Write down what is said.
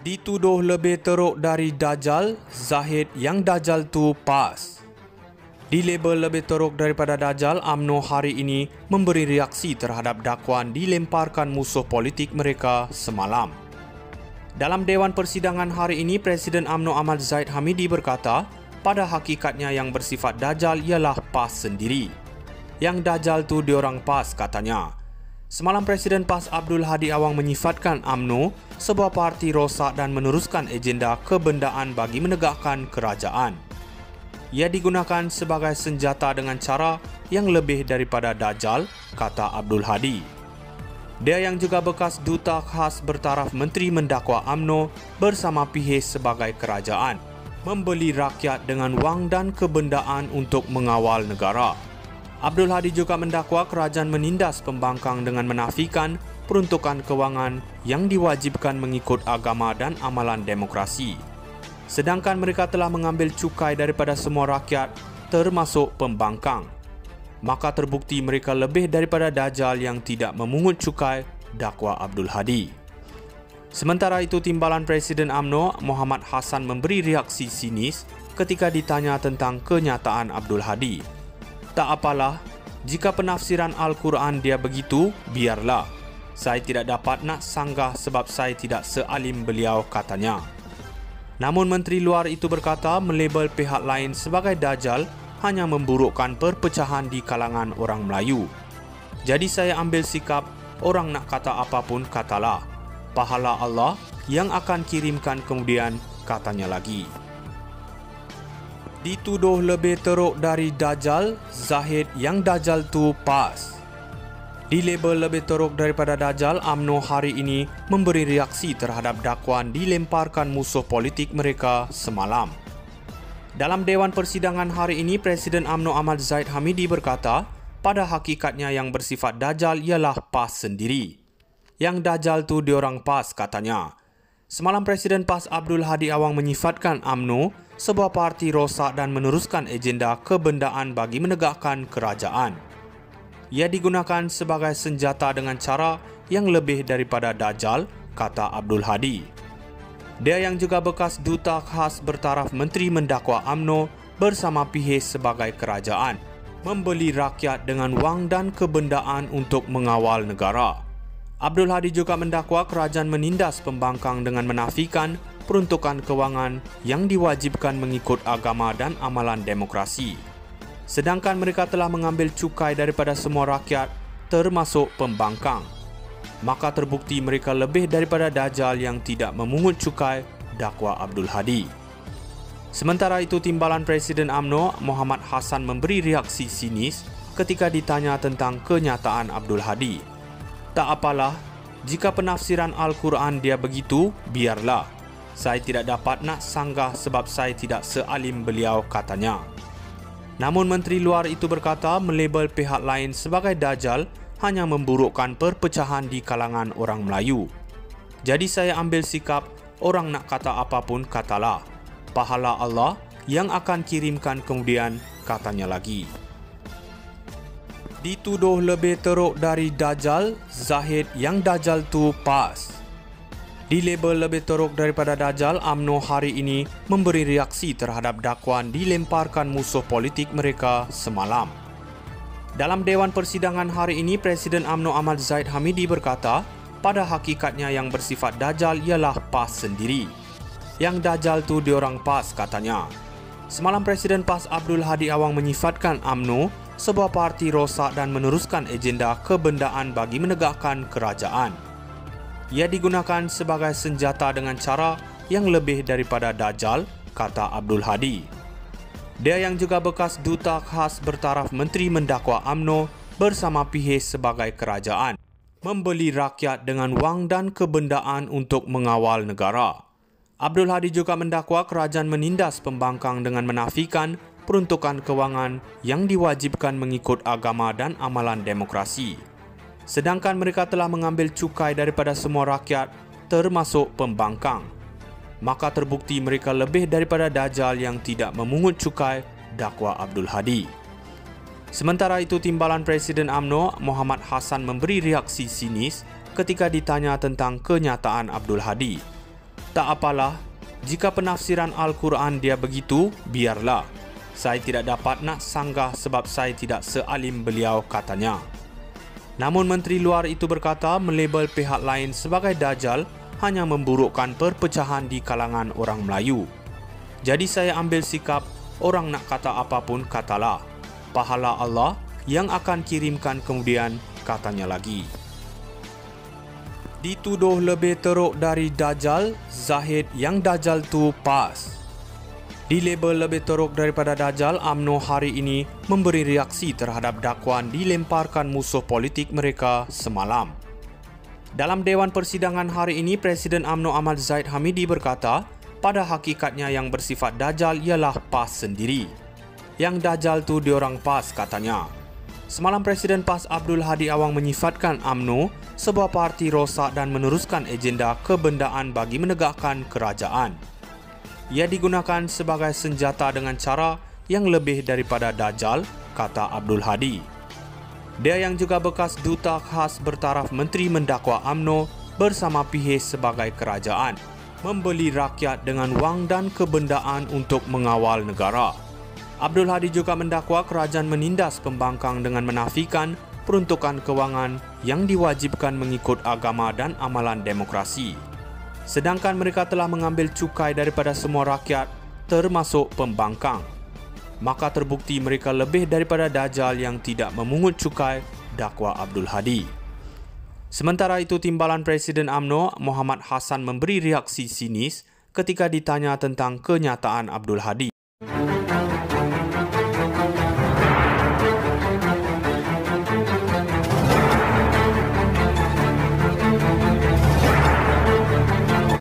Dituduh lebih teruk dari Dajjal, Zahid yang Dajjal tu pas. Dilabel lebih teruk daripada Dajjal, UMNO hari ini memberi reaksi terhadap dakwaan dilemparkan musuh politik mereka semalam. Dalam Dewan Persidangan hari ini, Presiden UMNO Ahmad Zahid Hamidi berkata, pada hakikatnya yang bersifat Dajjal ialah PAS sendiri. Yang Dajjal tu diorang PAS, katanya. Semalam Presiden PAS Abdul Hadi Awang menyifatkan UMNO sebuah parti rosak dan meneruskan agenda kebendaan bagi menegakkan kerajaan. Ia digunakan sebagai senjata dengan cara yang lebih daripada Dajjal, kata Abdul Hadi. Dia yang juga bekas duta khas bertaraf Menteri mendakwa UMNO bersama PIHIS sebagai kerajaan, membeli rakyat dengan wang dan kebendaan untuk mengawal negara. Abdul Hadi juga mendakwa kerajaan menindas pembangkang dengan menafikan peruntukan kewangan yang diwajibkan mengikut agama dan amalan demokrasi. Sedangkan mereka telah mengambil cukai daripada semua rakyat, termasuk pembangkang. Maka terbukti mereka lebih daripada Dajjal yang tidak memungut cukai, dakwa Abdul Hadi. Sementara itu, Timbalan Presiden UMNO Muhammad Hassan memberi reaksi sinis ketika ditanya tentang kenyataan Abdul Hadi. Tak apalah, jika penafsiran Al-Quran dia begitu, biarlah. Saya tidak dapat nak sanggah sebab saya tidak sealim beliau, katanya. Namun Menteri Luar itu berkata melabel pihak lain sebagai Dajjal hanya memburukkan perpecahan di kalangan orang Melayu. Jadi saya ambil sikap, orang nak kata apapun katalah. Pahala Allah yang akan kirimkan kemudian, katanya lagi. Dituduh lebih teruk dari Dajjal, Zahid yang Dajjal tu pas. Dilabel lebih teruk daripada Dajjal, UMNO hari ini memberi reaksi terhadap dakwaan dilemparkan musuh politik mereka semalam. Dalam Dewan Persidangan hari ini, Presiden UMNO Ahmad Zahid Hamidi berkata, pada hakikatnya yang bersifat Dajjal ialah PAS sendiri. Yang Dajjal tu diorang PAS, katanya. Semalam Presiden PAS Abdul Hadi Awang menyifatkan UMNO sebuah parti rosak dan meneruskan agenda kebendaan bagi menegakkan kerajaan. Ia digunakan sebagai senjata dengan cara yang lebih daripada Dajjal, kata Abdul Hadi. Dia yang juga bekas duta khas bertaraf Menteri mendakwa UMNO bersama PIHIS sebagai kerajaan, membeli rakyat dengan wang dan kebendaan untuk mengawal negara. Abdul Hadi juga mendakwa kerajaan menindas pembangkang dengan menafikan peruntukan kewangan yang diwajibkan mengikut agama dan amalan demokrasi. Sedangkan mereka telah mengambil cukai daripada semua rakyat, termasuk pembangkang. Maka terbukti mereka lebih daripada Dajjal yang tidak memungut cukai, dakwa Abdul Hadi. Sementara itu, Timbalan Presiden UMNO Muhammad Hassan memberi reaksi sinis ketika ditanya tentang kenyataan Abdul Hadi. Tak apalah, jika penafsiran Al-Quran dia begitu, biarlah. Saya tidak dapat nak sanggah sebab saya tidak sealim beliau, katanya. Namun Menteri Luar itu berkata melabel pihak lain sebagai Dajjal hanya memburukkan perpecahan di kalangan orang Melayu. Jadi saya ambil sikap, orang nak kata apapun katalah. Pahala Allah yang akan kirimkan kemudian, katanya lagi. Dituduh lebih teruk dari Dajjal, Zahid yang Dajjal tu pas. Dilabel lebih teruk daripada Dajjal, UMNO hari ini memberi reaksi terhadap dakwaan dilemparkan musuh politik mereka semalam. Dalam Dewan Persidangan hari ini, Presiden UMNO Ahmad Zahid Hamidi berkata, pada hakikatnya yang bersifat Dajjal ialah PAS sendiri. Yang Dajjal tu diorang PAS, katanya. Semalam Presiden PAS Abdul Hadi Awang menyifatkan UMNO sebuah parti rosak dan meneruskan agenda kebendaan bagi menegakkan kerajaan. Ia digunakan sebagai senjata dengan cara yang lebih daripada Dajjal, kata Abdul Hadi. Dia yang juga bekas duta khas bertaraf Menteri mendakwa UMNO bersama PIHIS sebagai kerajaan, membeli rakyat dengan wang dan kebendaan untuk mengawal negara. Abdul Hadi juga mendakwa kerajaan menindas pembangkang dengan menafikan peruntukan kewangan yang diwajibkan mengikut agama dan amalan demokrasi. Sedangkan mereka telah mengambil cukai daripada semua rakyat, termasuk pembangkang. Maka terbukti mereka lebih daripada Dajjal yang tidak memungut cukai, dakwa Abdul Hadi. Sementara itu, Timbalan Presiden UMNO Muhammad Hassan memberi reaksi sinis ketika ditanya tentang kenyataan Abdul Hadi. Tak apalah, jika penafsiran Al-Quran dia begitu, biarlah. Saya tidak dapat nak sanggah sebab saya tidak sealim beliau, katanya. Namun Menteri Luar itu berkata melabel pihak lain sebagai Dajjal hanya memburukkan perpecahan di kalangan orang Melayu. Jadi saya ambil sikap, orang nak kata apapun katalah. Pahala Allah yang akan kirimkan kemudian, katanya lagi. Dituduh lebih teruk dari Dajjal, Zahid yang Dajjal tu pas. Dilabel lebih teruk daripada Dajjal, UMNO hari ini memberi reaksi terhadap dakwaan dilemparkan musuh politik mereka semalam. Dalam Dewan Persidangan hari ini, Presiden UMNO Ahmad Zahid Hamidi berkata, pada hakikatnya yang bersifat Dajjal ialah PAS sendiri. Yang Dajjal tu diorang PAS, katanya. Semalam Presiden PAS Abdul Hadi Awang menyifatkan UMNO sebuah parti rosak dan meneruskan agenda kebendaan bagi menegakkan kerajaan. Ia digunakan sebagai senjata dengan cara yang lebih daripada Dajjal, kata Abdul Hadi. Dia yang juga bekas duta khas bertaraf menteri mendakwa UMNO bersama PIHIS sebagai kerajaan, membeli rakyat dengan wang dan kebendaan untuk mengawal negara. Abdul Hadi juga mendakwa kerajaan menindas pembangkang dengan menafikan peruntukan kewangan yang diwajibkan mengikut agama dan amalan demokrasi. Sedangkan mereka telah mengambil cukai daripada semua rakyat, termasuk pembangkang. Maka terbukti mereka lebih daripada Dajjal yang tidak memungut cukai, dakwa Abdul Hadi. Sementara itu, Timbalan Presiden UMNO Muhammad Hassan memberi reaksi sinis ketika ditanya tentang kenyataan Abdul Hadi.